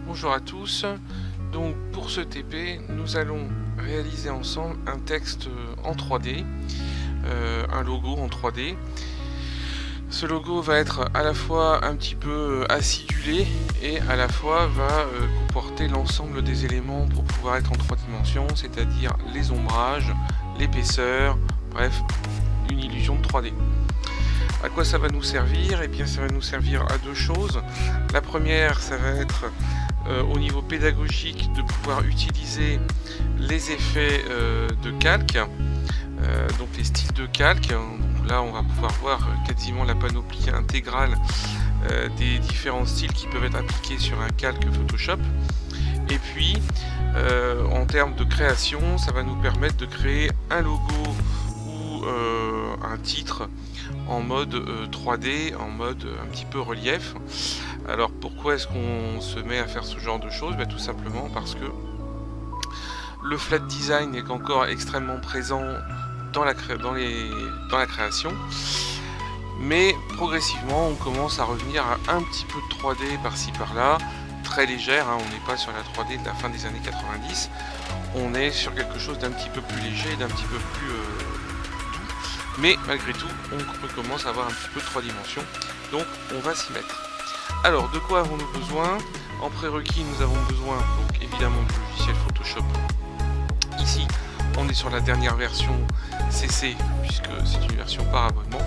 Bonjour à tous, donc pour ce TP nous allons réaliser ensemble un texte en 3D, un logo en 3D. Ce logo va être à la fois un petit peu acidulé et à la fois va comporter l'ensemble des éléments pour pouvoir être en 3 dimensions, c'est-à-dire les ombrages, l'épaisseur, bref, une illusion de 3D. À quoi ça va nous servir? Eh bien ça va nous servir à deux choses. La première, ça va être au niveau pédagogique de pouvoir utiliser les effets de calque, donc les styles de calque. Donc là on va pouvoir voir quasiment la panoplie intégrale des différents styles qui peuvent être appliqués sur un calque Photoshop. Et puis en termes de création, ça va nous permettre de créer un logo ou un titre en mode 3D, en mode un petit peu relief. Alors pourquoi est-ce qu'on se met à faire ce genre de choses? Tout simplement parce que le flat design est encore extrêmement présent dans la création, mais progressivement on commence à revenir à un petit peu de 3D par-ci par-là, très légère, hein. On n'est pas sur la 3D de la fin des années 90, on est sur quelque chose d'un petit peu plus léger, d'un petit peu plus doux, mais malgré tout on commence à avoir un petit peu de 3 dimensions, donc on va s'y mettre. Alors, de quoi avons-nous besoin? En prérequis, nous avons besoin donc évidemment du logiciel Photoshop. Ici, on est sur la dernière version CC, puisque c'est une version par abonnement,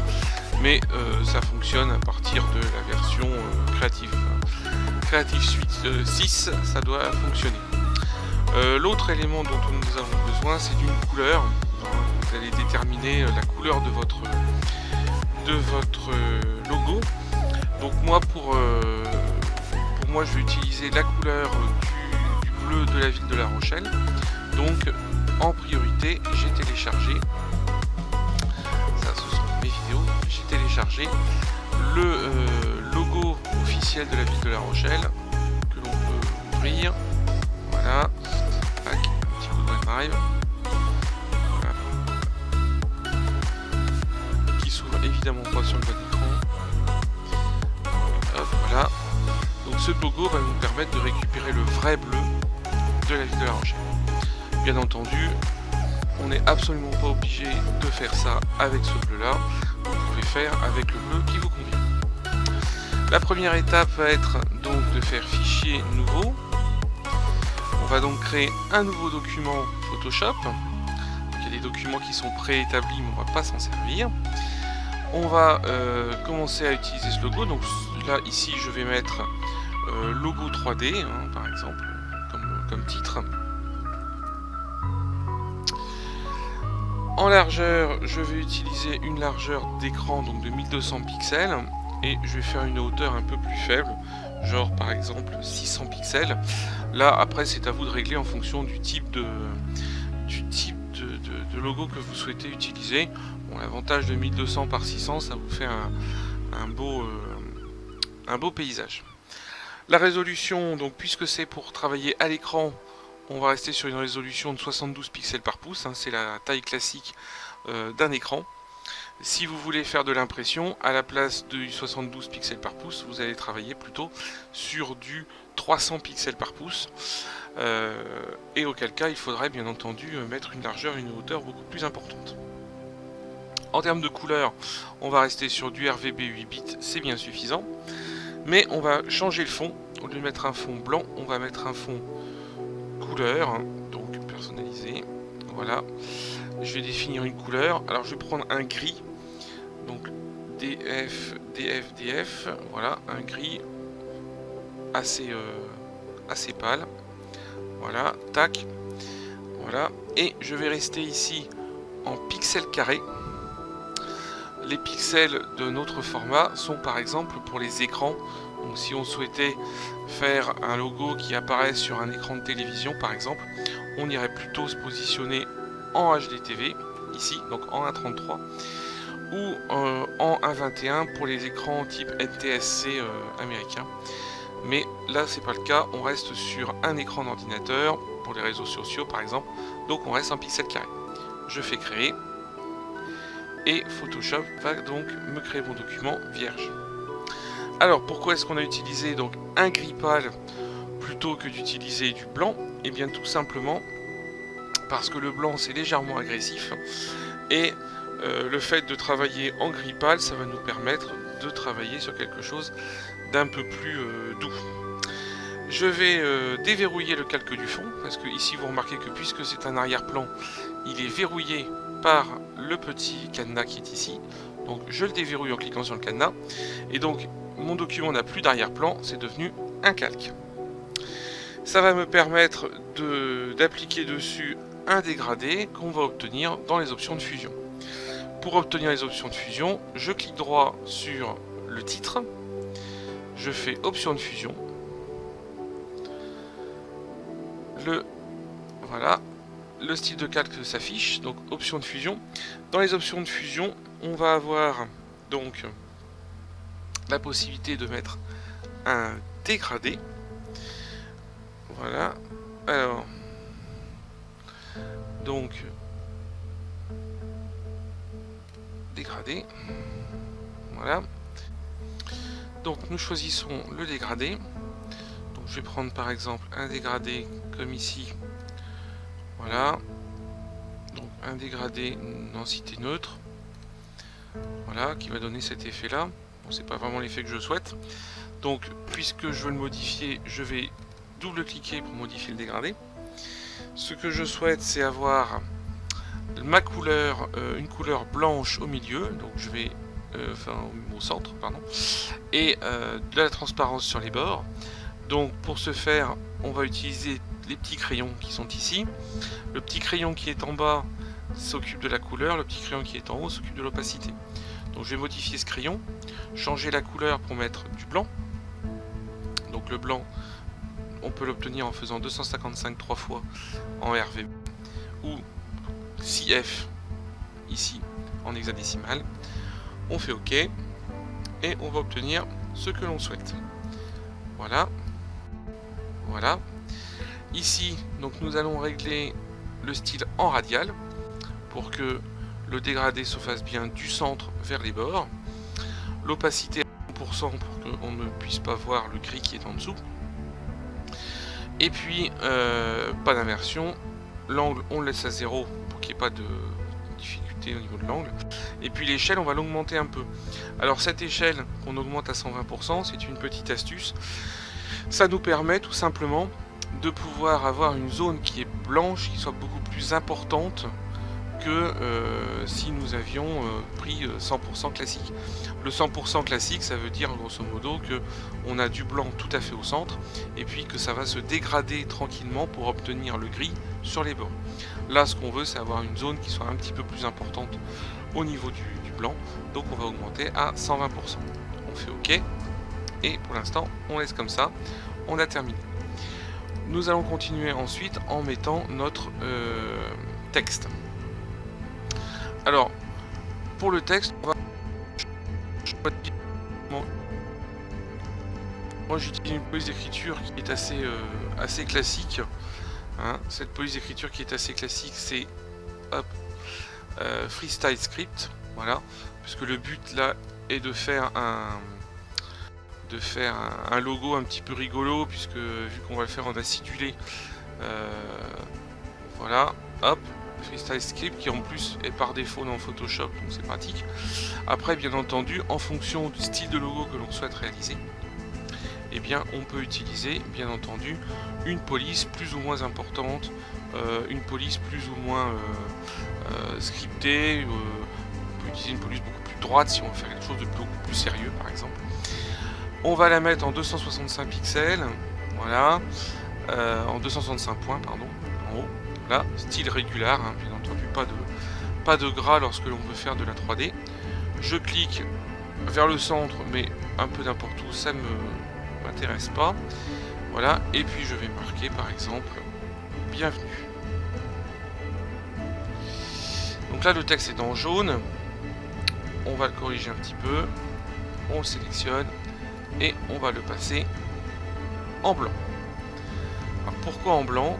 mais ça fonctionne à partir de la version Creative Suite 6, ça doit fonctionner. L'autre élément dont nous avons besoin, c'est d'une couleur. Vous allez déterminer la couleur de votre logo. Donc moi pour moi je vais utiliser la couleur du bleu de la ville de La Rochelle. Donc en priorité j'ai téléchargé, ça ce sont mes vidéos, j'ai téléchargé le logo officiel de la ville de La Rochelle que l'on peut ouvrir. Voilà, tac, un petit coup de OneDrive. Voilà. Qui s'ouvre évidemment pas sur le bon écran. Voilà, donc ce logo va nous permettre de récupérer le vrai bleu de la ville de La Rochelle. Bien entendu, on n'est absolument pas obligé de faire ça avec ce bleu là, vous pouvez faire avec le bleu qui vous convient. La première étape va être donc de faire fichier nouveau. On va donc créer un nouveau document Photoshop. Donc, il y a des documents qui sont préétablis mais on ne va pas s'en servir. On va commencer à utiliser ce logo. Donc là ici je vais mettre logo 3D hein, par exemple comme titre. En largeur je vais utiliser une largeur d'écran donc de 1200 pixels et je vais faire une hauteur un peu plus faible, genre par exemple 600 pixels. Là après c'est à vous de régler en fonction du type de logo que vous souhaitez utiliser. Bon, l'avantage de 1200 par 600, ça vous fait un beau paysage. La résolution, donc puisque c'est pour travailler à l'écran, on va rester sur une résolution de 72 pixels par pouce, hein, c'est la taille classique d'un écran. Si vous voulez faire de l'impression, à la place du 72 pixels par pouce, vous allez travailler plutôt sur du 300 pixels par pouce. Et auquel cas, il faudrait bien entendu mettre une largeur et une hauteur beaucoup plus importante. En termes de couleur, on va rester sur du RGB 8 bits, c'est bien suffisant. Mais on va changer le fond. Au lieu de mettre un fond blanc, on va mettre un fond couleur, hein, donc personnalisé. Voilà. Je vais définir une couleur. Alors je vais prendre un gris. Donc DF. Voilà, un gris assez pâle. Voilà, tac. Voilà. Et je vais rester ici en pixels carrés. Les pixels de notre format sont par exemple pour les écrans. Donc si on souhaitait faire un logo qui apparaît sur un écran de télévision par exemple, on irait plutôt se positionner en HDTV, ici, donc en 1.33, ou en 1.21 pour les écrans type NTSC américain. Mais là c'est pas le cas, on reste sur un écran d'ordinateur, pour les réseaux sociaux par exemple, donc on reste en pixels carrés. Je fais créer. et Photoshop va donc me créer mon document vierge. Alors pourquoi est-ce qu'on a utilisé donc un gris pâle plutôt que d'utiliser du blanc? Et bien tout simplement parce que le blanc c'est légèrement agressif et le fait de travailler en gris pâle, ça va nous permettre de travailler sur quelque chose d'un peu plus doux. Je vais déverrouiller le calque du fond, parce que ici vous remarquez que puisque c'est un arrière-plan, il est verrouillé par le petit cadenas qui est ici. Donc je le déverrouille en cliquant sur le cadenas, et donc mon document n'a plus d'arrière-plan, c'est devenu un calque. Ça va me permettre d'appliquer dessus un dégradé qu'on va obtenir dans les options de fusion. Pour obtenir les options de fusion, je clique droit sur le titre, je fais option de fusion, voilà, le style de calque s'affiche, donc option de fusion. Dans les options de fusion, on va avoir donc la possibilité de mettre un dégradé. Voilà, alors donc dégradé, voilà, donc nous choisissons le dégradé. Donc je vais prendre par exemple un dégradé comme ici, voilà, donc un dégradé densité neutre, voilà, qui va donner cet effet là. Bon, c'est pas vraiment l'effet que je souhaite, donc puisque je veux le modifier, je vais double cliquer pour modifier le dégradé. Ce que je souhaite, c'est avoir ma couleur, une couleur blanche au milieu, donc je vais au centre, pardon, et de la transparence sur les bords. Donc pour ce faire, on va utiliser les petits crayons qui sont ici. Le petit crayon qui est en bas s'occupe de la couleur, le petit crayon qui est en haut s'occupe de l'opacité. Donc je vais modifier ce crayon, changer la couleur pour mettre du blanc. Donc le blanc, on peut l'obtenir en faisant 255 3 fois en RVB ou 6F ici en hexadécimal. On fait OK et on va obtenir ce que l'on souhaite. Voilà, voilà. Ici, donc nous allons régler le style en radial pour que le dégradé se fasse bien du centre vers les bords. L'opacité à 100% pour qu'on ne puisse pas voir le gris qui est en dessous. Et puis, pas d'inversion. L'angle, on le laisse à 0 pour qu'il n'y ait pas de difficulté au niveau de l'angle. Et puis l'échelle, on va l'augmenter un peu. Alors cette échelle qu'on augmente à 120%, c'est une petite astuce. Ça nous permet tout simplement de pouvoir avoir une zone qui est blanche, qui soit beaucoup plus importante que si nous avions pris 100% classique. Le 100% classique, ça veut dire grosso modo que on a du blanc tout à fait au centre et puis que ça va se dégrader tranquillement pour obtenir le gris sur les bords. Là, ce qu'on veut, c'est avoir une zone qui soit un petit peu plus importante au niveau du blanc, donc on va augmenter à 120%. On fait OK et pour l'instant, on laisse comme ça. On a terminé. Nous allons continuer ensuite en mettant notre texte. Alors, pour le texte, on va... Moi j'utilise une police d'écriture qui est assez classique. Hein. Cette police d'écriture qui est assez classique, c'est Freestyle Script. Voilà. Puisque le but là est de faire un logo un petit peu rigolo, puisque vu qu'on va le faire en acidulé, voilà, hop, Freestyle Script qui en plus est par défaut dans Photoshop, donc c'est pratique. Après, bien entendu, en fonction du style de logo que l'on souhaite réaliser, eh bien, on peut utiliser, bien entendu, une police plus ou moins importante, une police plus ou moins scriptée, on peut utiliser une police beaucoup plus droite si on veut faire quelque chose de beaucoup plus sérieux, par exemple. On va la mettre en 265 pixels, voilà, en 265 points, pardon, en haut. Là, style régular, hein, bien entendu, pas de gras lorsque l'on veut faire de la 3D. Je clique vers le centre, mais un peu n'importe où, ça ne m'intéresse pas. Voilà, et puis je vais marquer par exemple bienvenue. Donc là, le texte est en jaune. On va le corriger un petit peu. On le sélectionne et on va le passer en blanc. Alors pourquoi en blanc?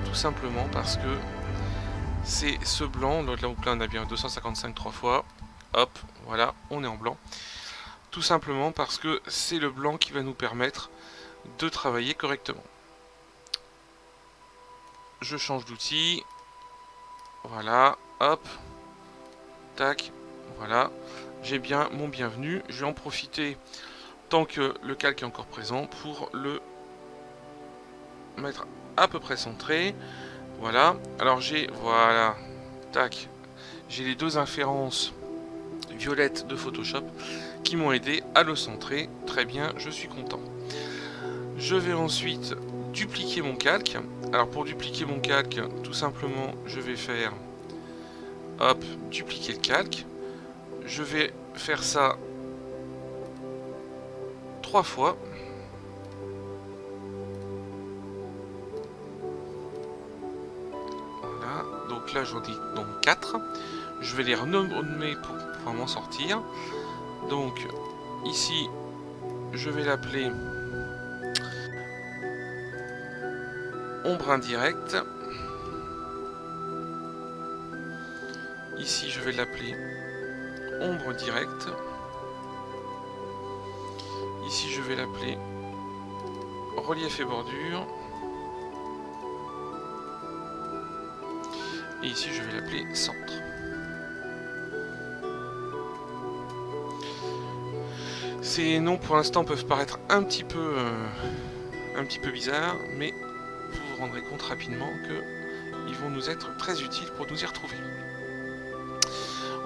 Tout simplement parce que c'est ce blanc, donc là on a bien 255 3 fois, hop, voilà, on est en blanc. Tout simplement parce que c'est le blanc qui va nous permettre de travailler correctement. Je change d'outil. Voilà, hop, tac, voilà. J'ai bien mon bienvenu. Je vais en profiter tant que le calque est encore présent pour le mettre à peu près centré. Voilà. Alors j'ai, voilà, tac, j'ai les deux inférences violettes de Photoshop qui m'ont aidé à le centrer. Très bien, je suis content. Je vais ensuite dupliquer mon calque. Alors pour dupliquer mon calque, tout simplement, je vais faire, hop, dupliquer le calque. Je vais faire ça 3 fois. Voilà, donc là j'en ai donc 4. Je vais les renommer pour pouvoir m'en sortir. Donc ici, je vais l'appeler ombre indirecte. Ici, je vais l'appeler ombre directe. Ici, je vais l'appeler relief et bordure. Et ici, je vais l'appeler centre. Ces noms, pour l'instant, peuvent paraître un petit peu bizarres, mais vous vous rendrez compte rapidement qu'ils vont nous être très utiles pour nous y retrouver.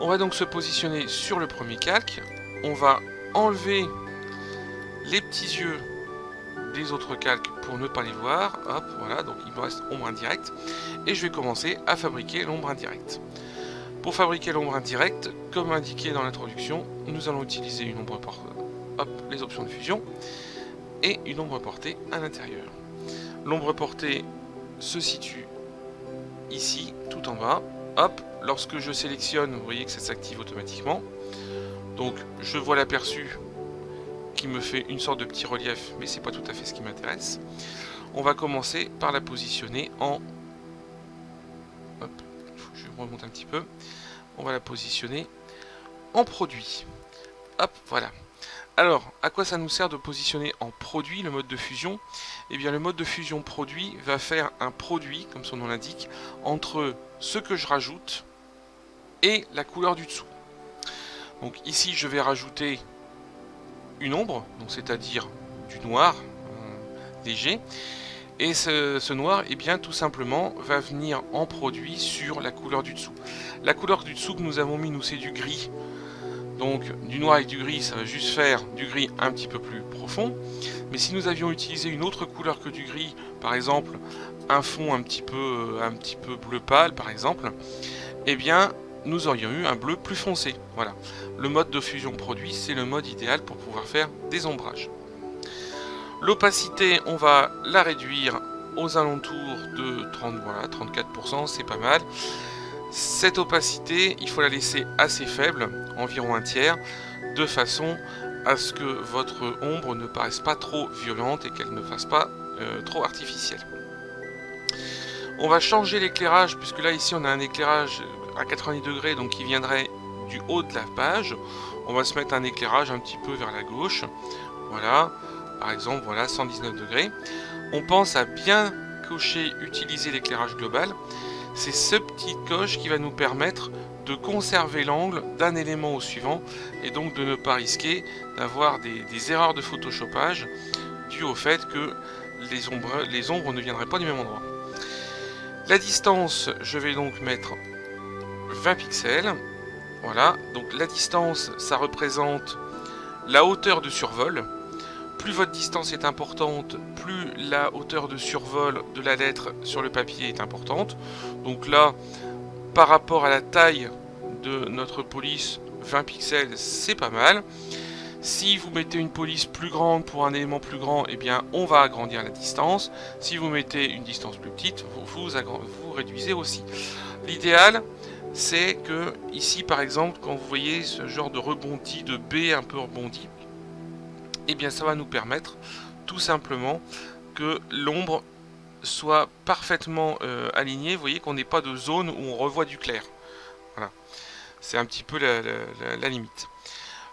On va donc se positionner sur le premier calque. On va enlever les petits yeux des autres calques pour ne pas les voir. Hop, voilà, donc il me reste ombre indirecte. Et je vais commencer à fabriquer l'ombre indirecte. Pour fabriquer l'ombre indirecte, comme indiqué dans l'introduction, nous allons utiliser une ombre portée, hop, les options de fusion, et une ombre portée à l'intérieur. L'ombre portée se situe ici, tout en bas. Hop, lorsque je sélectionne, vous voyez que ça s'active automatiquement. Donc je vois l'aperçu qui me fait une sorte de petit relief, mais c'est pas tout à fait ce qui m'intéresse. On va commencer par la positionner en... Hop, je remonte un petit peu. On va la positionner en produit. Hop, voilà. Alors, à quoi ça nous sert de positionner en produit le mode de fusion? Eh bien, le mode de fusion produit va faire un produit, comme son nom l'indique, entre ce que je rajoute et la couleur du dessous. Donc ici, je vais rajouter une ombre, donc c'est-à-dire du noir léger. Et ce noir, eh bien, tout simplement, va venir en produit sur la couleur du dessous. La couleur du dessous que nous avons mis, nous, c'est du gris. Donc, du noir avec du gris, ça va juste faire du gris un petit peu plus profond. Mais si nous avions utilisé une autre couleur que du gris, par exemple, un fond un petit peu bleu pâle, par exemple, eh bien, nous aurions eu un bleu plus foncé. Voilà. Le mode de fusion produit, c'est le mode idéal pour pouvoir faire des ombrages. L'opacité, on va la réduire aux alentours de 30, voilà, 34%, c'est pas mal. Cette opacité, il faut la laisser assez faible, environ un tiers, de façon à ce que votre ombre ne paraisse pas trop violente et qu'elle ne fasse pas trop artificielle. On va changer l'éclairage, puisque là ici on a un éclairage à 90 degrés, donc qui viendrait du haut de la page. On va se mettre un éclairage un petit peu vers la gauche, voilà. Par exemple, voilà, 119 degrés. On pense à bien cocher, utiliser l'éclairage global. C'est ce petit coche qui va nous permettre de conserver l'angle d'un élément au suivant et donc de ne pas risquer d'avoir des erreurs de photoshopage dues au fait que les ombres ne viendraient pas du même endroit. La distance, je vais donc mettre 20 pixels. Voilà, donc la distance, ça représente la hauteur de survol. Plus votre distance est importante, plus la hauteur de survol de la lettre sur le papier est importante. Donc là, par rapport à la taille de notre police, 20 pixels, c'est pas mal. Si vous mettez une police plus grande pour un élément plus grand, eh bien, on va agrandir la distance. Si vous mettez une distance plus petite, vous réduisez aussi. L'idéal, c'est que ici, par exemple, quand vous voyez ce genre de rebondi, de B un peu rebondi, eh bien ça va nous permettre tout simplement que l'ombre soit parfaitement alignée. Vous voyez qu'on n'ait pas de zone où on revoit du clair. Voilà. C'est un petit peu la limite.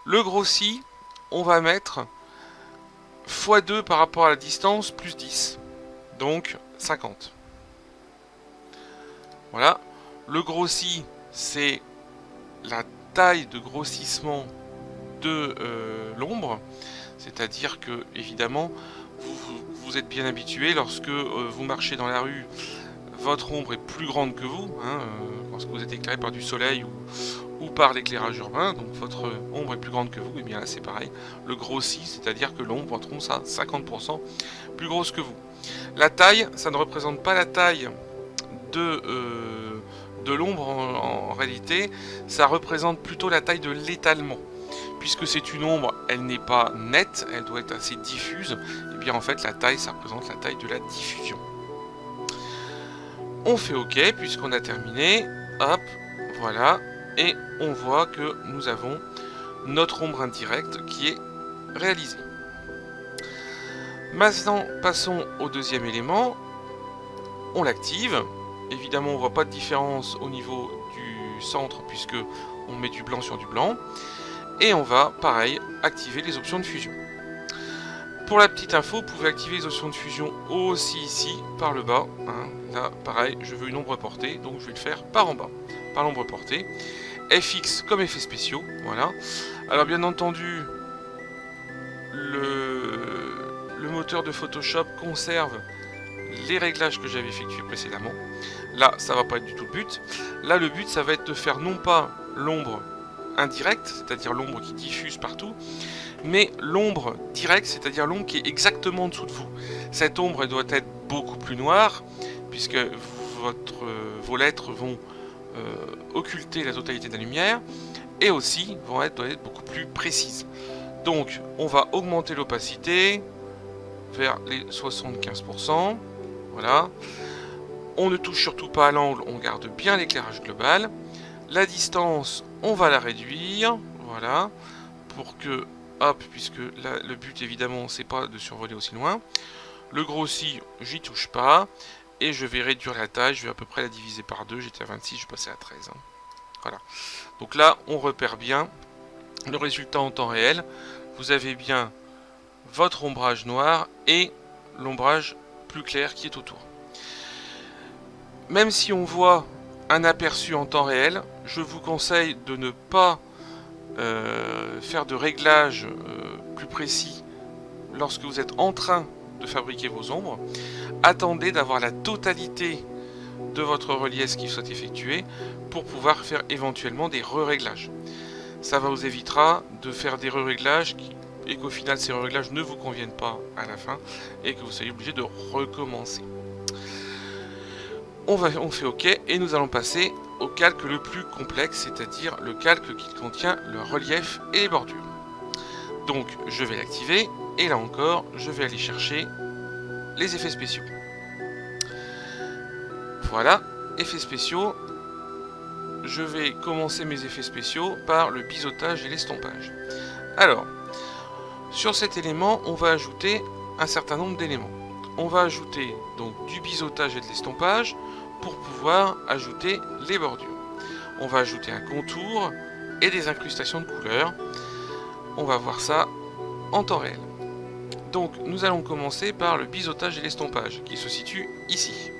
Le grossi, on va mettre x2 par rapport à la distance, plus 10. Donc 50. Voilà. Le grossi, c'est la taille de grossissement de l'ombre. C'est-à-dire que, évidemment, vous êtes bien habitué lorsque vous marchez dans la rue, votre ombre est plus grande que vous, hein, lorsque vous êtes éclairé par du soleil ou par l'éclairage urbain, donc votre ombre est plus grande que vous, et bien là c'est pareil, le grossit, c'est-à-dire que l'ombre, votre ombre sera 50% plus grosse que vous. La taille, ça ne représente pas la taille de l'ombre en réalité, ça représente plutôt la taille de l'étalement. Puisque c'est une ombre, elle n'est pas nette, elle doit être assez diffuse, et bien en fait la taille, ça représente la taille de la diffusion. On fait OK, puisqu'on a terminé, hop, voilà, et on voit que nous avons notre ombre indirecte qui est réalisée. Maintenant, passons au deuxième élément, on l'active. Évidemment, on ne voit pas de différence au niveau du centre, puisque on met du blanc sur du blanc. Et on va, pareil, activer les options de fusion. Pour la petite info, vous pouvez activer les options de fusion aussi ici, par le bas. Hein. Là, pareil, je veux une ombre portée, donc je vais le faire par en bas, par l'ombre portée. FX comme effets spéciaux, voilà. Alors bien entendu, le moteur de Photoshop conserve les réglages que j'avais effectués précédemment. Là, ça va pas être du tout le but. Là, le but, ça va être de faire non pas l'ombre indirecte, c'est-à-dire l'ombre qui diffuse partout, mais l'ombre directe, c'est-à-dire l'ombre qui est exactement en dessous de vous. Cette ombre, elle doit être beaucoup plus noire, puisque vos lettres vont occulter la totalité de la lumière, et aussi doivent être beaucoup plus précises. Donc, on va augmenter l'opacité vers les 75%. Voilà. On ne touche surtout pas à l'angle, on garde bien l'éclairage global. La distance, on va la réduire, voilà, pour que, hop, puisque là, le but évidemment, c'est pas de survoler aussi loin. Le grossi, j'y touche pas, et je vais réduire la taille, je vais à peu près la diviser par 2, j'étais à 26, je vais passer à 13. Hein. Voilà. Donc là, on repère bien le résultat en temps réel. Vous avez bien votre ombrage noir et l'ombrage plus clair qui est autour. Même si on voit un aperçu en temps réel, je vous conseille de ne pas faire de réglages plus précis lorsque vous êtes en train de fabriquer vos ombres. Attendez d'avoir la totalité de votre relief qui soit effectué pour pouvoir faire éventuellement des re-réglages. Ça vous évitera de faire des re-réglages et qu'au final ces re-réglages ne vous conviennent pas à la fin et que vous soyez obligé de recommencer. On fait OK et nous allons passer au calque le plus complexe, c'est-à-dire le calque qui contient le relief et les bordures. Donc je vais l'activer et là encore je vais aller chercher les effets spéciaux. Voilà, effets spéciaux. Je vais commencer mes effets spéciaux par le biseautage et l'estompage. Alors, sur cet élément, on va ajouter un certain nombre d'éléments. On va ajouter donc du biseautage et de l'estompage pour pouvoir ajouter les bordures. On va ajouter un contour et des incrustations de couleurs. On va voir ça en temps réel. Donc nous allons commencer par le biseautage et l'estompage qui se situe ici.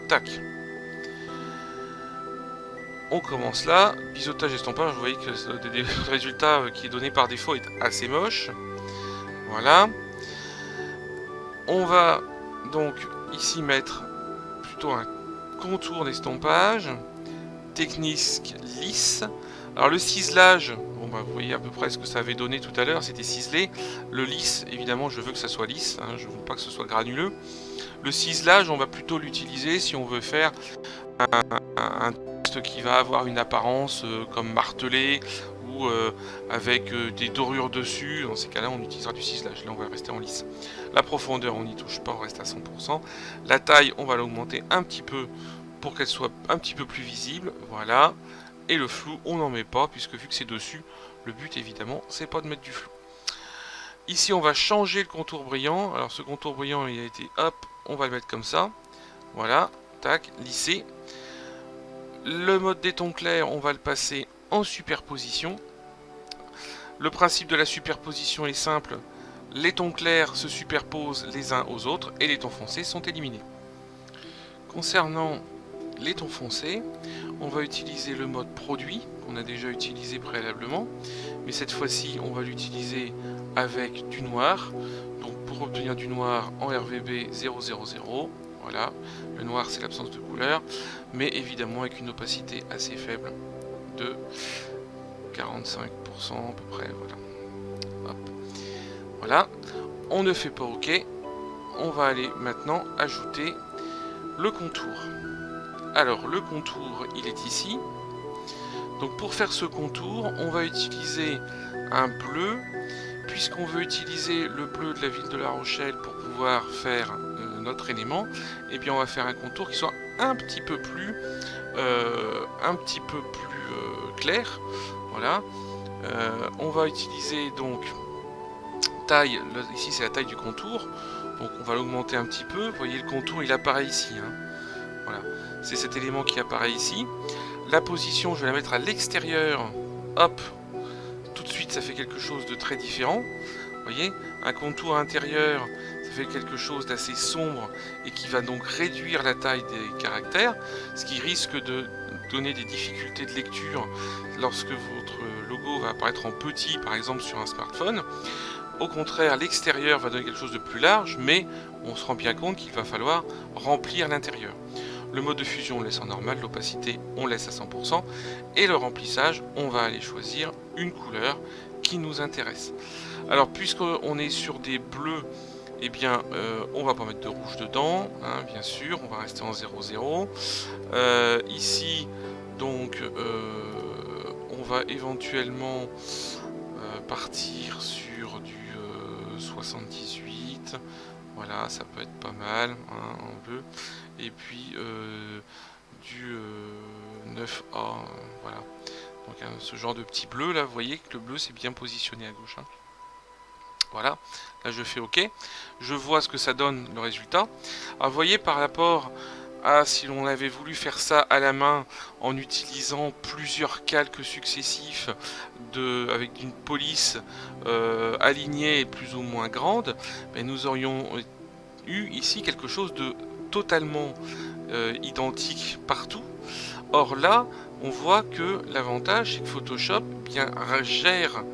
Tac. On commence là, biseautage et estompage, vous voyez que le résultat qui est donné par défaut est assez moche. Voilà. On va donc ici mettre plutôt un contour d'estompage, technique lisse. Alors le ciselage, bon bah vous voyez à peu près ce que ça avait donné tout à l'heure, c'était ciselé. Le lisse, évidemment je veux que ça soit lisse, hein, je ne veux pas que ce soit granuleux. Le ciselage, on va plutôt l'utiliser si on veut faire un texte qui va avoir une apparence comme martelé ou avec des dorures dessus. Dans ces cas-là, on utilisera du ciselage. Là, on va rester en lisse. La profondeur, on n'y touche pas, on reste à 100%. La taille, on va l'augmenter un petit peu pour qu'elle soit un petit peu plus visible. Voilà. Et le flou, on n'en met pas, puisque vu que c'est dessus, le but, évidemment, c'est pas de mettre du flou. Ici, on va changer le contour brillant. Alors, ce contour brillant, il a été, hop, on va le mettre comme ça. Voilà, tac, lissé. Le mode des tons clairs, on va le passer en superposition. Le principe de la superposition est simple. Les tons clairs se superposent les uns aux autres et les tons foncés sont éliminés. Concernant les tons foncés, on va utiliser le mode produit qu'on a déjà utilisé préalablement, mais cette fois-ci on va l'utiliser avec du noir. Donc pour obtenir du noir en RVB 000, voilà, le noir c'est l'absence de couleur, mais évidemment avec une opacité assez faible de 45% à peu près, voilà. Hop. Voilà, on ne fait pas OK, on va aller maintenant ajouter le contour. Alors le contour il est ici, donc pour faire ce contour on va utiliser un bleu, puisqu'on veut utiliser le bleu de la ville de La Rochelle pour pouvoir faire notre élément, et bien on va faire un contour qui soit un petit peu plus clair, voilà. On va utiliser donc taille, ici c'est la taille du contour, donc on va l'augmenter un petit peu. Vous voyez le contour il apparaît ici, hein. Voilà, c'est cet élément qui apparaît ici. La position je vais la mettre à l'extérieur, hop, tout de suite ça fait quelque chose de très différent. Vous voyez, un contour intérieur ça fait quelque chose d'assez sombre et qui va donc réduire la taille des caractères, ce qui risque de donner des difficultés de lecture lorsque votre logo va apparaître en petit, par exemple sur un smartphone. Au contraire, l'extérieur va donner quelque chose de plus large, mais on se rend bien compte qu'il va falloir remplir l'intérieur. Le mode de fusion on laisse en normal, l'opacité on laisse à 100%, et le remplissage, on va aller choisir une couleur qui nous intéresse. Alors puisqu'on est sur des bleus, eh bien on va pas mettre de rouge dedans, hein, bien sûr, on va rester en 0,0. Ici, donc, on va éventuellement partir sur du 78, voilà, ça peut être pas mal, hein, en bleu, et puis du 9A, voilà, donc ce genre de petit bleu là, vous voyez que le bleu c'est bien positionné à gauche, hein. Voilà, là je fais OK, je vois ce que ça donne le résultat. Alors vous voyez, par rapport à si l'on avait voulu faire ça à la main en utilisant plusieurs calques successifs avec une police alignée et plus ou moins grande, ben nous aurions eu ici quelque chose de totalement identique partout. Or là, on voit que l'avantage c'est que Photoshop bien gère,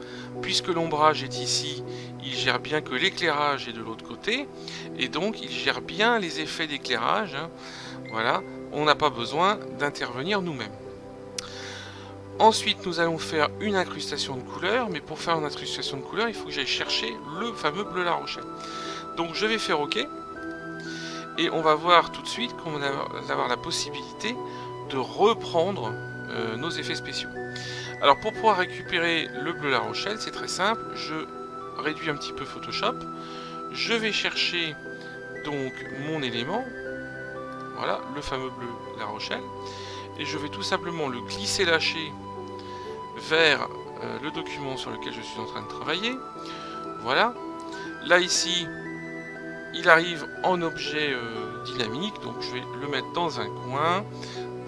puisque l'ombrage est ici, il gère bien que l'éclairage est de l'autre côté, et donc il gère bien les effets d'éclairage, hein. Voilà, on n'a pas besoin d'intervenir nous-mêmes. Ensuite, nous allons faire une incrustation de couleurs, mais pour faire une incrustation de couleurs, il faut que j'aille chercher le fameux bleu La Rochelle. Donc je vais faire OK, et on va voir tout de suite qu'on va avoir la possibilité de reprendre nos effets spéciaux. Alors pour pouvoir récupérer le bleu La Rochelle, c'est très simple, je réduis un petit peu Photoshop, je vais chercher donc mon élément, voilà, le fameux bleu La Rochelle, et je vais tout simplement le glisser lâcher vers le document sur lequel je suis en train de travailler. Voilà, là ici il arrive en objet dynamique, donc je vais le mettre dans un coin,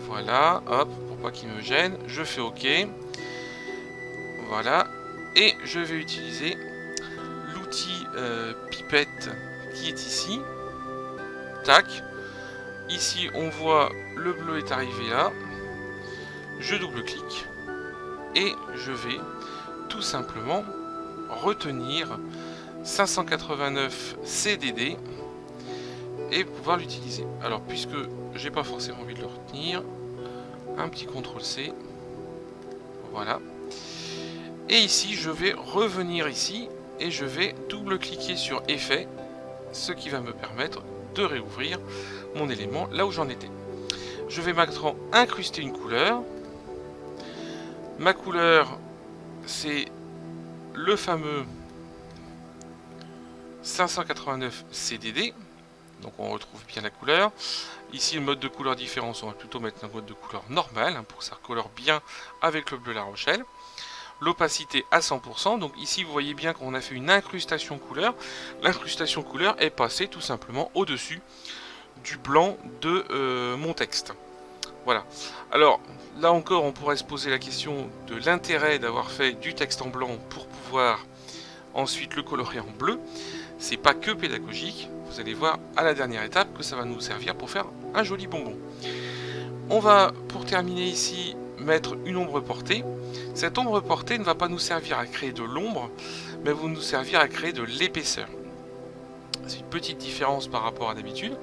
voilà, hop, pour pas qu'il me gêne, je fais OK, voilà, et je vais utiliser l'outil pipette qui est ici, tac, ici on voit le bleu est arrivé là, je double-clique, et je vais tout simplement retenir 589 CDD et pouvoir l'utiliser. Alors puisque j'ai pas forcément envie de le retenir, un petit CTRL C, voilà, et ici je vais revenir ici et je vais double-cliquer sur effet, ce qui va me permettre de réouvrir mon élément là où j'en étais. Je vais maintenant incruster une couleur. Ma couleur c'est le fameux 589 CDD, donc on retrouve bien la couleur. Ici le mode de couleur différence, on va plutôt mettre un mode de couleur normal, hein, pour que ça colore bien avec le bleu La Rochelle. L'opacité à 100%, donc ici vous voyez bien qu'on a fait une incrustation couleur. L'incrustation couleur est passée tout simplement au-dessus du blanc de mon texte. Voilà. Alors, là encore, on pourrait se poser la question de l'intérêt d'avoir fait du texte en blanc pour pouvoir ensuite le colorer en bleu. C'est pas que pédagogique, vous allez voir à la dernière étape que ça va nous servir pour faire un joli bonbon. On va, pour terminer ici, mettre une ombre portée. Cette ombre portée ne va pas nous servir à créer de l'ombre, mais va nous servir à créer de l'épaisseur. C'est une petite différence par rapport à d'habitude.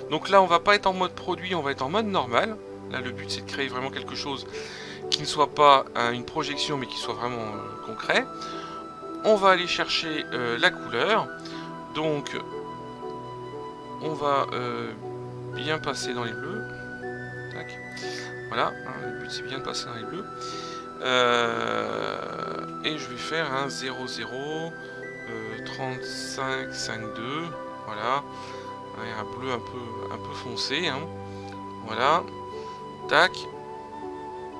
Donc là, on va pas être en mode produit, on va être en mode normal. Là, le but, c'est de créer vraiment quelque chose qui ne soit pas une projection, mais qui soit vraiment concret. On va aller chercher la couleur. Donc, on va bien passer dans les bleus. Tac. Voilà, hein, le but, c'est bien de passer dans les bleus. Et je vais faire un 0, 0, 35, 5, 2. Voilà. Un bleu un peu foncé. Hein. Voilà. Tac.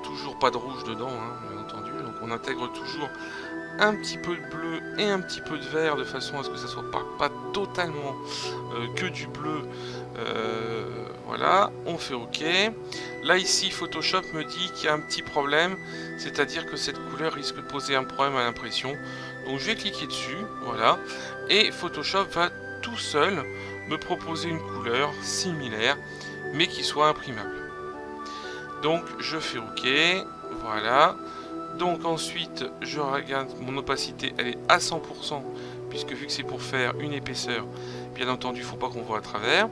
Toujours pas de rouge dedans, hein, bien entendu. Donc on intègre toujours un petit peu de bleu et un petit peu de vert de façon à ce que ça soit pas totalement que du bleu. Voilà, on fait OK. Là ici Photoshop me dit qu'il y a un petit problème, c'est-à-dire que cette couleur risque de poser un problème à l'impression. Donc je vais cliquer dessus, voilà, et Photoshop va tout seul me proposer une couleur similaire mais qui soit imprimable. Donc je fais OK, voilà. Donc ensuite je regarde mon opacité, elle est à 100%, puisque vu que c'est pour faire une épaisseur, bien entendu il ne faut pas qu'on voit à travers.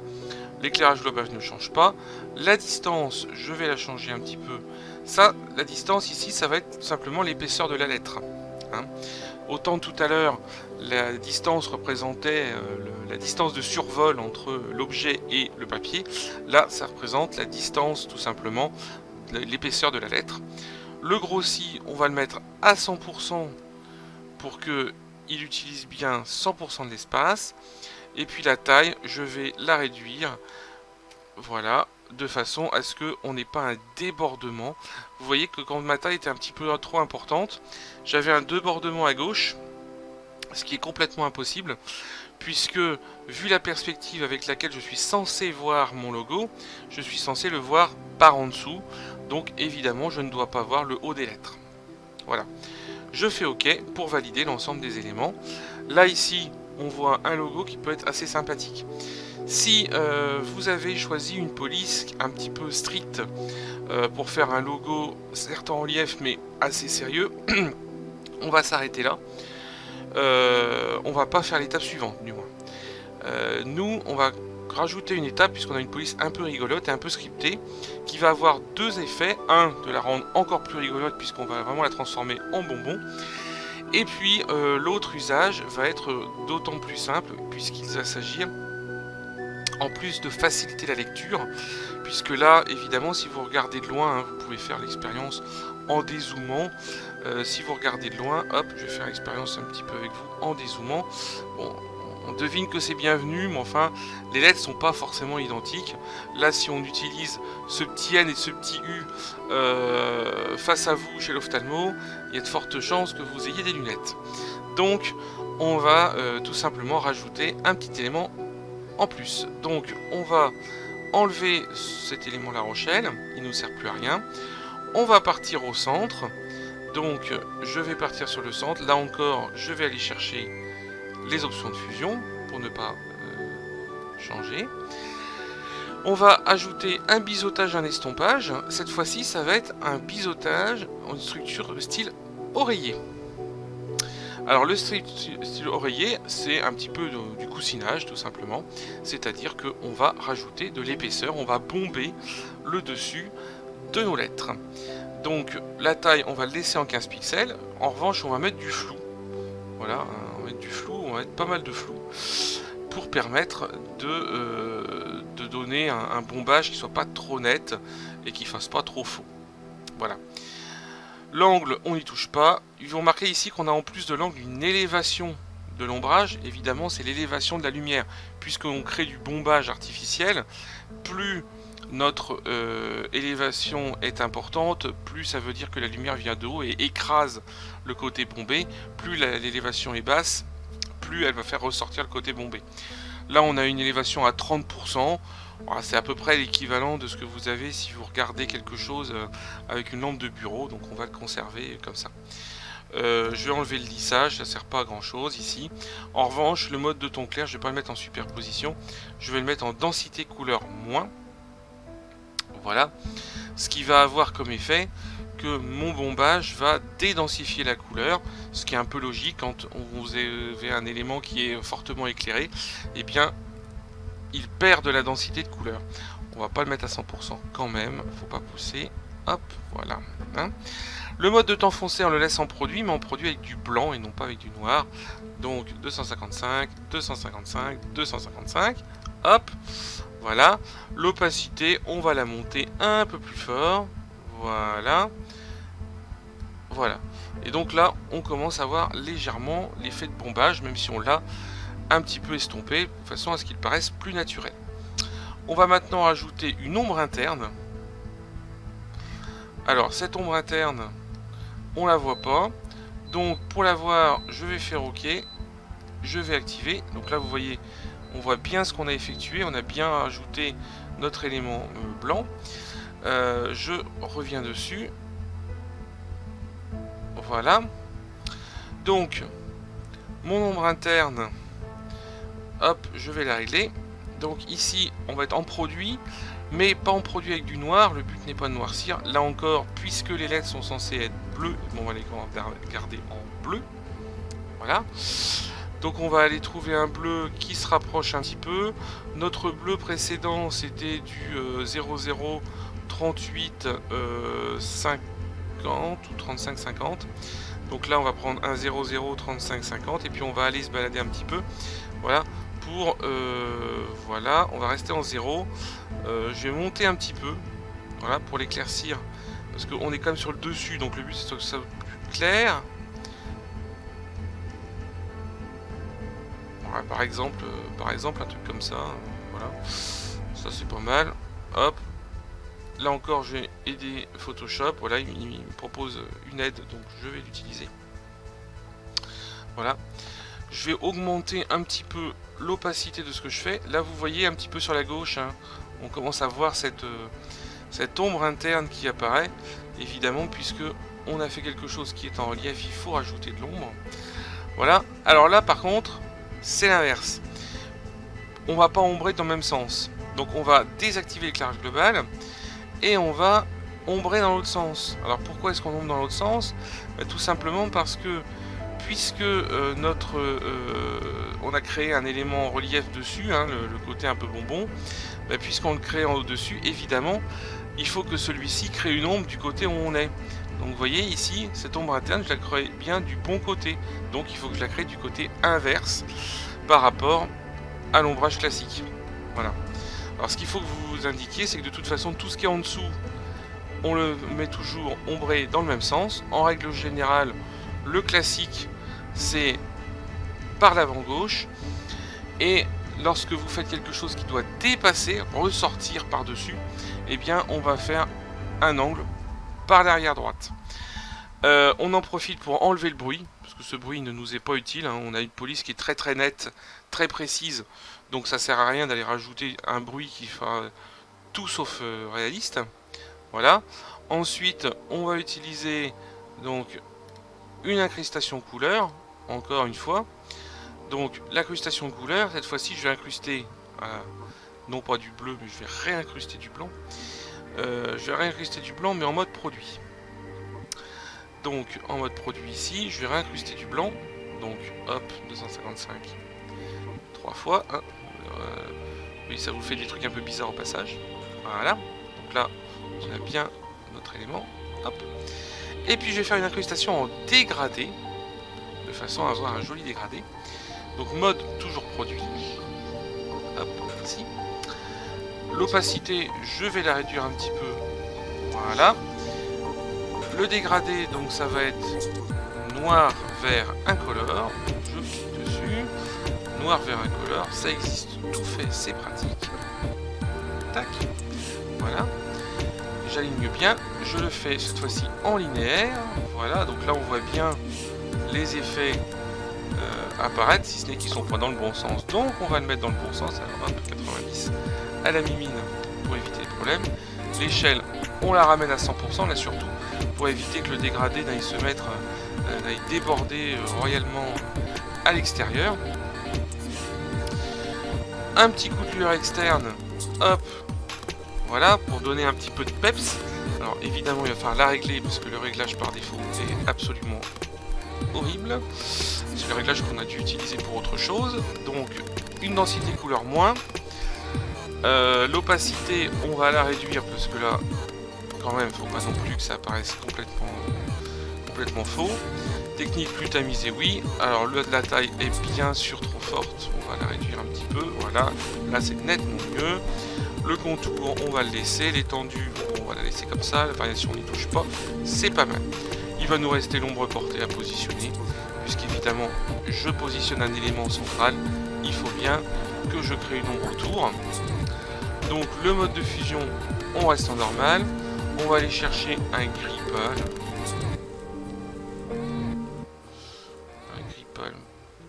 L'éclairage global ne change pas. La distance, je vais la changer un petit peu. Ça, la distance ici, ça va être tout simplement l'épaisseur de la lettre. Hein. Autant tout à l'heure, la distance représentait la distance de survol entre l'objet et le papier. Là, ça représente la distance, tout simplement, l'épaisseur de la lettre. Le grossi, on va le mettre à 100% pour qu'il utilise bien 100% de l'espace. Et puis la taille, je vais la réduire, voilà, de façon à ce qu'on n'ait pas un débordement. Vous voyez que quand ma taille était un petit peu trop importante, j'avais un débordement à gauche, ce qui est complètement impossible, puisque vu la perspective avec laquelle je suis censé voir mon logo, je suis censé le voir par en dessous, donc évidemment je ne dois pas voir le haut des lettres. Voilà, je fais OK pour valider l'ensemble des éléments. Là ici, on voit un logo qui peut être assez sympathique. Si vous avez choisi une police un petit peu stricte pour faire un logo certes en relief mais assez sérieux, on va s'arrêter là. On va pas faire l'étape suivante du moins. Nous, on va rajouter une étape puisqu'on a une police un peu rigolote et un peu scriptée qui va avoir deux effets. Un, de la rendre encore plus rigolote puisqu'on va vraiment la transformer en bonbon. Et puis l'autre usage va être d'autant plus simple puisqu'il va s'agir en plus de faciliter la lecture, puisque là évidemment si vous regardez de loin, hein, vous pouvez faire l'expérience en dézoomant. Si vous regardez de loin, hop, je vais faire l'expérience un petit peu avec vous en dézoomant. Bon, on devine que c'est bienvenu, mais enfin les lettres sont pas forcément identiques. Là si on utilise ce petit N et ce petit U face à vous chez l'ophtalmo, il y a de fortes chances que vous ayez des lunettes. Donc on va tout simplement rajouter un petit élément en plus. Donc on va enlever cet élément La Rochelle, il ne nous sert plus à rien. On va partir au centre. Donc je vais partir sur le centre. Là encore, je vais aller chercher les options de fusion pour ne pas changer. On va ajouter un biseautage, un estompage. Cette fois-ci, ça va être un biseautage en structure de style oreiller. Alors le style oreiller, c'est un petit peu du coussinage tout simplement. C'est-à-dire qu'on va rajouter de l'épaisseur, on va bomber le dessus de nos lettres. Donc la taille, on va le laisser en 15 pixels. En revanche, on va mettre du flou. Voilà, on va mettre du flou, on va mettre pas mal de flou pour permettre de donner un bombage qui soit pas trop net et qui fasse pas trop faux. Voilà. L'angle, on n'y touche pas. Vous remarquez ici qu'on a en plus de l'angle une élévation de l'ombrage. Évidemment, c'est l'élévation de la lumière. Puisqu'on crée du bombage artificiel, plus notre élévation est importante, plus ça veut dire que la lumière vient de haut et écrase le côté bombé. Plus l'élévation est basse, plus elle va faire ressortir le côté bombé. Là on a une élévation à 30%. Voilà, c'est à peu près l'équivalent de ce que vous avez si vous regardez quelque chose avec une lampe de bureau, donc on va le conserver comme ça. Je vais enlever le lissage, ça sert pas à grand chose ici. En revanche, le mode de ton clair, je vais pas le mettre en superposition, je vais le mettre en densité couleur moins. Voilà, ce qui va avoir comme effet que mon bombage va dédensifier la couleur, ce qui est un peu logique quand vous avez un élément qui est fortement éclairé, et bien il perd de la densité de couleur. On va pas le mettre à 100% quand même, faut pas pousser. Hop, voilà. Hein. Le mode de temps foncé, on le laisse en produit, mais en produit avec du blanc et non pas avec du noir. Donc 255, 255, 255. Hop, voilà. L'opacité, on va la monter un peu plus fort. Voilà. Voilà. Et donc là, on commence à voir légèrement l'effet de bombage, même si on l'a un petit peu estompé, de façon à ce qu'il paraisse plus naturel. On va maintenant rajouter une ombre interne. Alors, cette ombre interne, on la voit pas. Donc, pour la voir, je vais faire OK. Je vais activer. Donc là, vous voyez, on voit bien ce qu'on a effectué. On a bien ajouté notre élément blanc. Je reviens dessus. Voilà. Donc, mon ombre interne, hop, je vais la régler. Donc ici, on va être en produit, mais pas en produit avec du noir. Le but n'est pas de noircir. Là encore, puisque les LED sont censés être bleus, bon, on va les garder en bleu. Voilà. Donc on va aller trouver un bleu qui se rapproche un petit peu. Notre bleu précédent, c'était du 00 38 50 ou 35 50. Donc là, on va prendre un 00 35 50 et puis on va aller se balader un petit peu. Voilà. Pour voilà, on va rester en 0. Je vais monter un petit peu, voilà, pour l'éclaircir, parce qu'on est quand même sur le dessus, donc le but c'est que ça soit plus clair. Voilà, par exemple un truc comme ça, voilà, ça c'est pas mal. Hop, là encore je vais aider Photoshop. Voilà, il me propose une aide, donc je vais l'utiliser. Voilà. Je vais augmenter un petit peu l'opacité de ce que je fais. Là, vous voyez un petit peu sur la gauche, hein, on commence à voir cette ombre interne qui apparaît. Évidemment, puisque on a fait quelque chose qui est en relief, il faut rajouter de l'ombre. Voilà. Alors là, par contre, c'est l'inverse. On va pas ombrer dans le même sens. Donc, on va désactiver l'éclairage global et on va ombrer dans l'autre sens. Alors, pourquoi est-ce qu'on ombre dans l'autre sens? Tout simplement parce que puisque on a créé un élément en relief dessus, hein, le côté un peu bonbon, puisqu'on le crée en au-dessus, évidemment, il faut que celui-ci crée une ombre du côté où on est. Donc vous voyez ici, cette ombre interne, je la crée bien du bon côté. Donc il faut que je la crée du côté inverse par rapport à l'ombrage classique. Voilà. Alors ce qu'il faut que vous vous indiquiez, c'est que de toute façon, tout ce qui est en dessous, on le met toujours ombré dans le même sens. En règle générale, le classique, c'est par l'avant gauche, et lorsque vous faites quelque chose qui doit dépasser, ressortir par-dessus, eh bien on va faire un angle par l'arrière droite. On en profite pour enlever le bruit, parce que ce bruit ne nous est pas utile, hein. On a une police qui est très très nette, très précise, donc ça sert à rien d'aller rajouter un bruit qui fera tout sauf réaliste. Voilà. Ensuite, on va utiliser donc une incrustation couleur, encore une fois. Donc l'incrustation couleur, cette fois-ci je vais incruster, non pas du bleu, mais je vais réincruster du blanc. Je vais réincruster du blanc, mais en mode produit. Donc en mode produit ici, je vais réincruster du blanc. Donc hop, 255, 3 fois. Hein. Oui, ça vous fait des trucs un peu bizarres au passage. Voilà. Donc là, on a bien notre élément. Hop. Et puis je vais faire une incrustation en dégradé, de façon à avoir un joli dégradé. Donc mode toujours produit. Hop, ici. L'opacité, je vais la réduire un petit peu. Voilà. Le dégradé, donc ça va être noir vers incolore. Je clique dessus. Noir vers incolore, ça existe tout fait, c'est pratique. Tac. Voilà. J'aligne bien. Je le fais cette fois-ci en linéaire. Voilà, donc là on voit bien les effets apparaître, si ce n'est qu'ils sont pas dans le bon sens. Donc on va le mettre dans le bon sens, alors hop, 90 à la mimine pour éviter les problèmes. L'échelle, on la ramène à 100%, là surtout pour éviter que le dégradé n'aille se mettre, n'aille déborder royalement à l'extérieur. Un petit coup de lueur externe, hop, voilà, pour donner un petit peu de peps. Alors évidemment il va falloir la régler parce que le réglage par défaut est absolument horrible. C'est le réglage qu'on a dû utiliser pour autre chose. Donc une densité couleur moins. L'opacité on va la réduire parce que là quand même faut pas non plus que ça apparaisse complètement faux. Technique plus tamisée, oui. Alors la taille est bien sûr trop forte, on va la réduire un petit peu, voilà, là c'est nettement mieux. Le contour on va le laisser, l'étendue on va la laisser comme ça, la variation on n'y touche pas, c'est pas mal. Il va nous rester l'ombre portée à positionner, puisqu'évidemment je positionne un élément central, il faut bien que je crée une ombre autour. Donc le mode de fusion on reste en normal, on va aller chercher un gris pâle.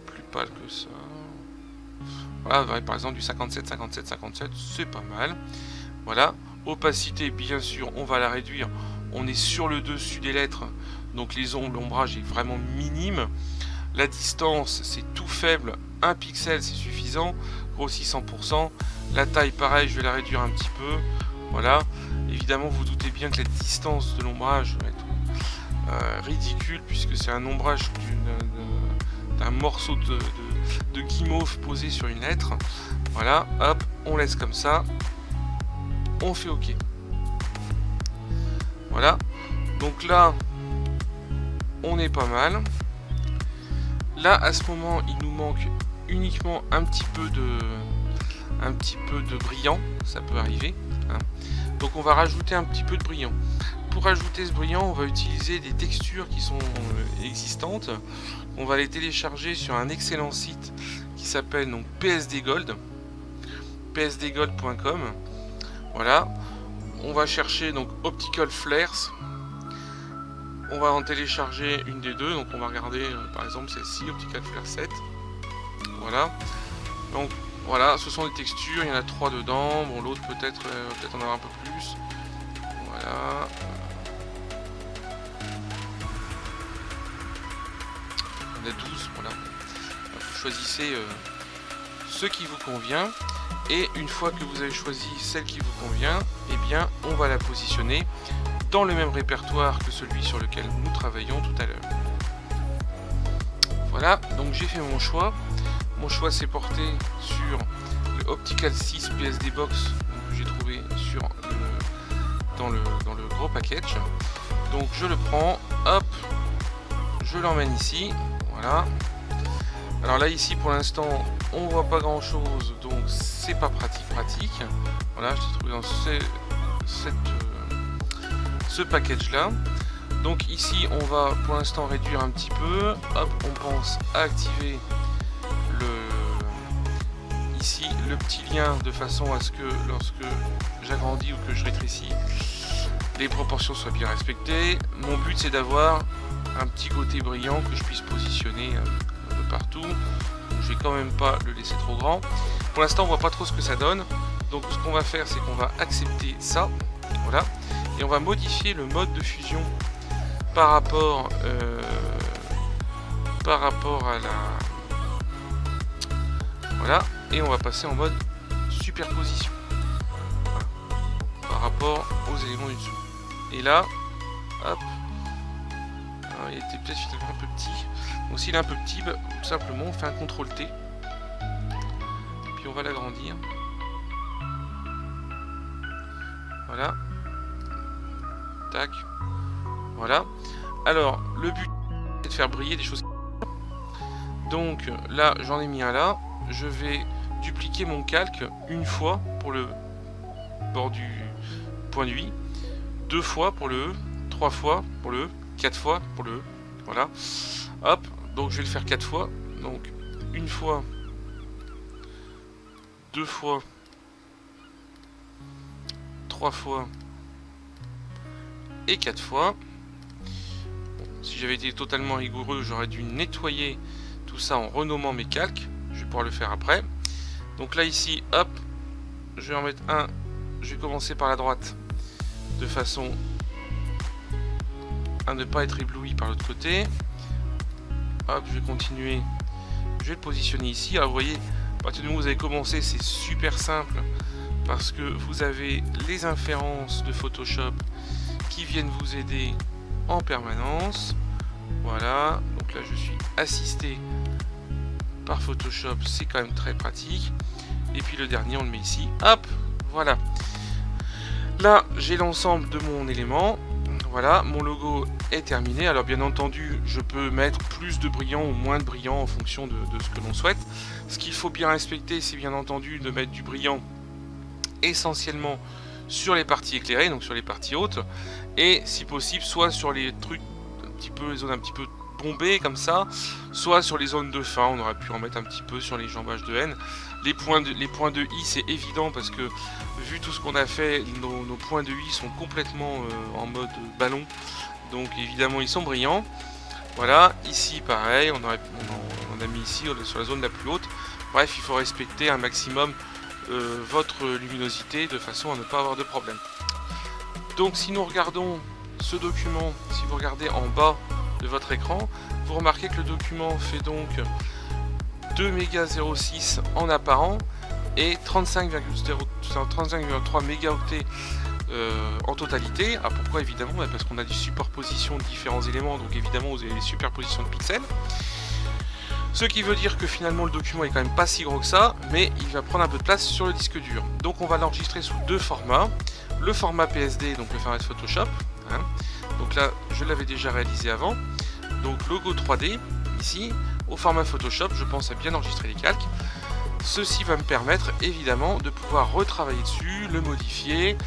Plus pâle que ça. Voilà, par exemple du 57, 57, 57, c'est pas mal. Voilà, opacité, bien sûr, on va la réduire. On est sur le dessus des lettres, donc l'ombrage est vraiment minime. La distance, c'est tout faible, 1 pixel, c'est suffisant. Grossi 100%. La taille, pareil, je vais la réduire un petit peu. Voilà, évidemment, vous doutez bien que la distance de l'ombrage va être ridicule, puisque c'est un ombrage d'un morceau de guimauve posé sur une lettre. Voilà, hop, on laisse comme ça. On fait OK. Voilà. Donc là, on est pas mal. Là, à ce moment, il nous manque uniquement un petit peu de brillant. Ça peut arriver. Hein. Donc on va rajouter un petit peu de brillant. Pour ajouter ce brillant, on va utiliser des textures qui sont existantes. On va les télécharger sur un excellent site qui s'appelle donc PSD Gold, psdgold.com. Voilà, on va chercher donc Optical Flares. On va en télécharger une des deux, donc on va regarder par exemple celle-ci, Optical Flare 7. Voilà, donc voilà, ce sont des textures, il y en a 3 dedans. Bon, l'autre peut-être en avoir un peu plus. Voilà. On a 12, voilà. Vous choisissez ce qui vous convient. Et une fois que vous avez choisi celle qui vous convient, eh bien, on va la positionner dans le même répertoire que celui sur lequel nous travaillons tout à l'heure. Voilà, donc j'ai fait mon choix. Mon choix s'est porté sur le Optical 6 PSD Box que j'ai trouvé dans le gros package. Donc je le prends, hop, je l'emmène ici, voilà. Alors là ici pour l'instant on voit pas grand chose, donc c'est pas pratique. Voilà, je l'ai trouvé dans ce package là. Donc ici on va pour l'instant réduire un petit peu. Hop, on pense à activer ici le petit lien de façon à ce que lorsque j'agrandis ou que je rétrécis, les proportions soient bien respectées. Mon but c'est d'avoir un petit côté brillant que je puisse positionner un peu partout. Je vais quand même pas le laisser trop grand. Pour l'instant on voit pas trop ce que ça donne. Donc ce qu'on va faire c'est qu'on va accepter ça. Voilà. Et on va modifier le mode de fusion par rapport à la... Voilà. Et on va passer en mode superposition. Voilà. Par rapport aux éléments du dessous. Et là, hop. Alors, il était peut-être finalement un peu petit. Donc s'il est un peu petit, bah, tout simplement on fait un CTRL T. Puis on va l'agrandir. Voilà. Tac. Voilà. Alors, le but c'est de faire briller des choses. Donc là, j'en ai mis un là. Je vais dupliquer mon calque une fois pour le bord du point de vue, 2 fois pour le E, 3 fois pour le E, 4 fois pour le E. Voilà. Hop. Donc je vais le faire 4 fois. Donc une fois, 2 fois, 3 fois et 4 fois. Bon, si j'avais été totalement rigoureux, j'aurais dû nettoyer tout ça en renommant mes calques. Je vais pouvoir le faire après. Donc là ici, hop, je vais en mettre un. Je vais commencer par la droite de façon à ne pas être ébloui par l'autre côté. Hop, je vais continuer. Je vais le positionner ici. Alors vous voyez, à partir du moment où vous avez commencé, c'est super simple parce que vous avez les inférences de Photoshop qui viennent vous aider en permanence. Voilà, donc là je suis assisté par Photoshop, c'est quand même très pratique. Et puis le dernier, on le met ici. Hop, voilà. Là, j'ai l'ensemble de mon élément. Voilà, mon logo est terminé. Alors bien entendu, je peux mettre plus de brillant ou moins de brillant en fonction de ce que l'on souhaite. Ce qu'il faut bien respecter, c'est bien entendu de mettre du brillant essentiellement sur les parties éclairées, donc sur les parties hautes, et si possible, soit sur les trucs les zones un petit peu bombées comme ça, soit sur les zones de fin. On aurait pu en mettre un petit peu sur les jambages de haine. Les points de I, c'est évident parce que vu tout ce qu'on a fait, nos points de I sont complètement en mode ballon, donc évidemment ils sont brillants. Voilà, ici pareil, on a mis ici sur la zone la plus haute. Bref, il faut respecter un maximum votre luminosité de façon à ne pas avoir de problème. Donc si nous regardons ce document, si vous regardez en bas de votre écran, vous remarquez que le document fait donc 2 mégas 06 en apparent et 35,3 mégaoctets en totalité. Ah, pourquoi évidemment? Parce qu'on a des superpositions de différents éléments, donc évidemment vous avez des superpositions de pixels. Ce qui veut dire que finalement le document est quand même pas si gros que ça, mais il va prendre un peu de place sur le disque dur. Donc on va l'enregistrer sous deux formats. Le format PSD, donc le format de Photoshop. Hein. Donc là, je l'avais déjà réalisé avant. Donc logo 3D, ici. Au format Photoshop, je pense à bien enregistrer les calques. Ceci va me permettre évidemment de pouvoir retravailler dessus, le modifier,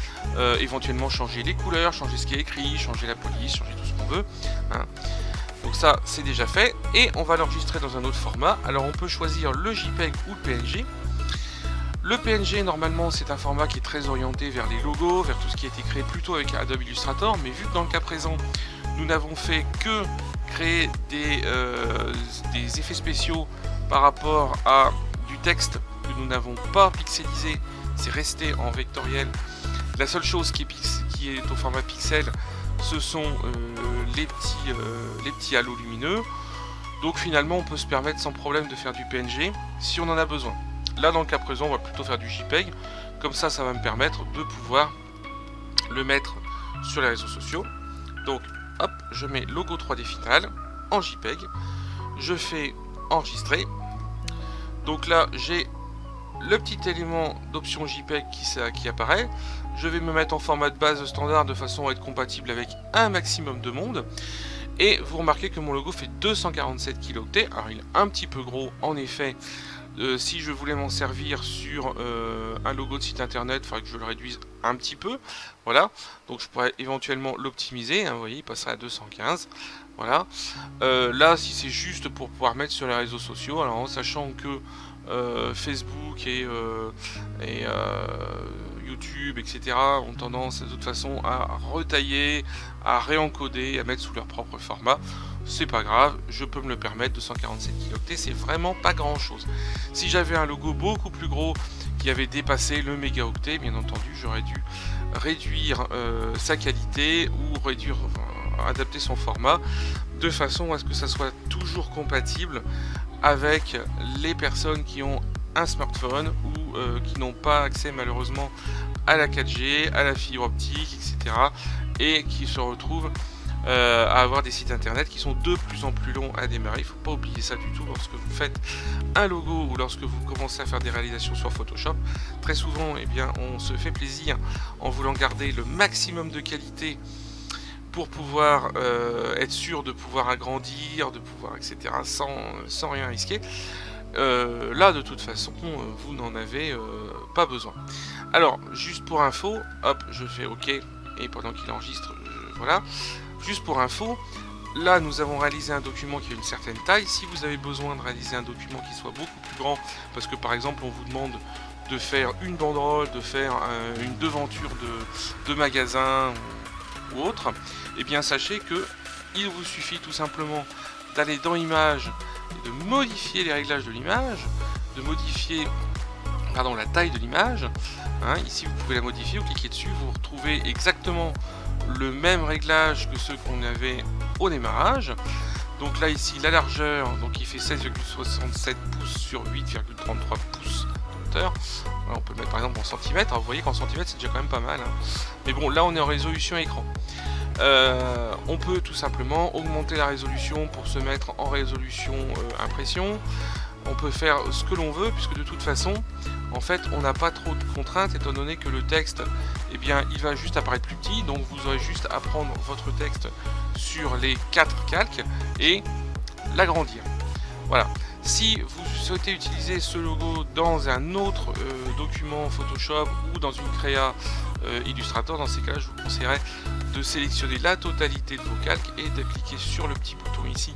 éventuellement changer les couleurs, changer ce qui est écrit, changer la police, changer tout ce qu'on veut. Hein. Donc ça, c'est déjà fait. Et on va l'enregistrer dans un autre format. Alors on peut choisir le JPEG ou le PNG. Le PNG, normalement, c'est un format qui est très orienté vers les logos, vers tout ce qui a été créé plutôt avec Adobe Illustrator. Mais vu que dans le cas présent, nous n'avons fait que créer des effets spéciaux par rapport à du texte que nous n'avons pas pixelisé, c'est resté en vectoriel. La seule chose qui est au format pixel, ce sont les petits halos lumineux. Donc finalement, on peut se permettre sans problème de faire du PNG si on en a besoin. Là, dans le cas présent, on va plutôt faire du JPEG. Comme ça, ça va me permettre de pouvoir le mettre sur les réseaux sociaux. Donc, hop, je mets logo 3D final en JPEG. Je fais enregistrer. Donc là, j'ai le petit élément d'option JPEG qui apparaît. Je vais me mettre en format de base standard de façon à être compatible avec un maximum de monde. Et vous remarquez que mon logo fait 247 kilooctets. Alors, il est un petit peu gros, en effet. Si je voulais m'en servir sur un logo de site internet, il faudrait que je le réduise un petit peu. Voilà, donc je pourrais éventuellement l'optimiser. Hein, vous voyez, il passerait à 215. Voilà. Là, si c'est juste pour pouvoir mettre sur les réseaux sociaux, alors en sachant que Facebook et YouTube, etc. ont tendance de toute façon à retailler, à réencoder, à mettre sous leur propre format. C'est pas grave, je peux me le permettre, 247 kilooctets, c'est vraiment pas grand chose. Si j'avais un logo beaucoup plus gros qui avait dépassé le mégaoctet, bien entendu, j'aurais dû réduire sa qualité ou adapter son format de façon à ce que ça soit toujours compatible avec les personnes qui ont un smartphone ou qui n'ont pas accès malheureusement à la 4G, à la fibre optique, etc. et qui se retrouvent à avoir des sites internet qui sont de plus en plus longs à démarrer. Il ne faut pas oublier ça du tout lorsque vous faites un logo ou lorsque vous commencez à faire des réalisations sur Photoshop. Très souvent, eh bien, on se fait plaisir en voulant garder le maximum de qualité pour pouvoir être sûr de pouvoir agrandir, de pouvoir, etc. sans rien risquer. Là, de toute façon, vous n'en avez pas besoin. Alors, juste pour info, hop, je fais OK, et pendant qu'il enregistre, voilà. Juste pour info, là nous avons réalisé un document qui a une certaine taille. Si vous avez besoin de réaliser un document qui soit beaucoup plus grand, parce que par exemple on vous demande de faire une banderole, de faire une devanture de magasin ou autre, eh bien sachez que il vous suffit tout simplement d'aller dans Images, de modifier les réglages de l'image, de modifier la taille de l'image. Hein, ici vous pouvez la modifier, vous cliquez dessus, vous retrouvez exactement le même réglage que ceux qu'on avait au démarrage. Donc là ici la largeur, donc il fait 16,67 pouces sur 8,33 pouces de hauteur. Voilà, on peut le mettre par exemple en centimètres. Alors, vous voyez qu'en centimètres c'est déjà quand même pas mal. Hein. Mais bon, là on est en résolution écran. On peut tout simplement augmenter la résolution pour se mettre en résolution impression. On peut faire ce que l'on veut, puisque de toute façon, en fait, on n'a pas trop de contraintes, étant donné que le texte, eh bien, il va juste apparaître plus petit, donc vous aurez juste à prendre votre texte sur les 4 calques et l'agrandir. Voilà. Si vous souhaitez utiliser ce logo dans un autre document Photoshop ou dans une créa Illustrator, dans ces cas-là, je vous conseillerais de sélectionner la totalité de vos calques et de cliquer sur le petit bouton ici,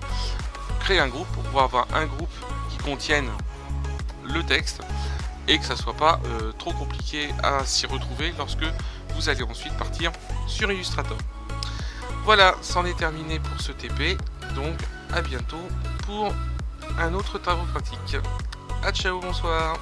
créer un groupe, pour pouvoir avoir un groupe qui contienne le texte et que ça soit pas trop compliqué à s'y retrouver lorsque vous allez ensuite partir sur Illustrator. Voilà, c'en est terminé pour ce TP, donc à bientôt pour un autre travaux pratique. A ciao, bonsoir.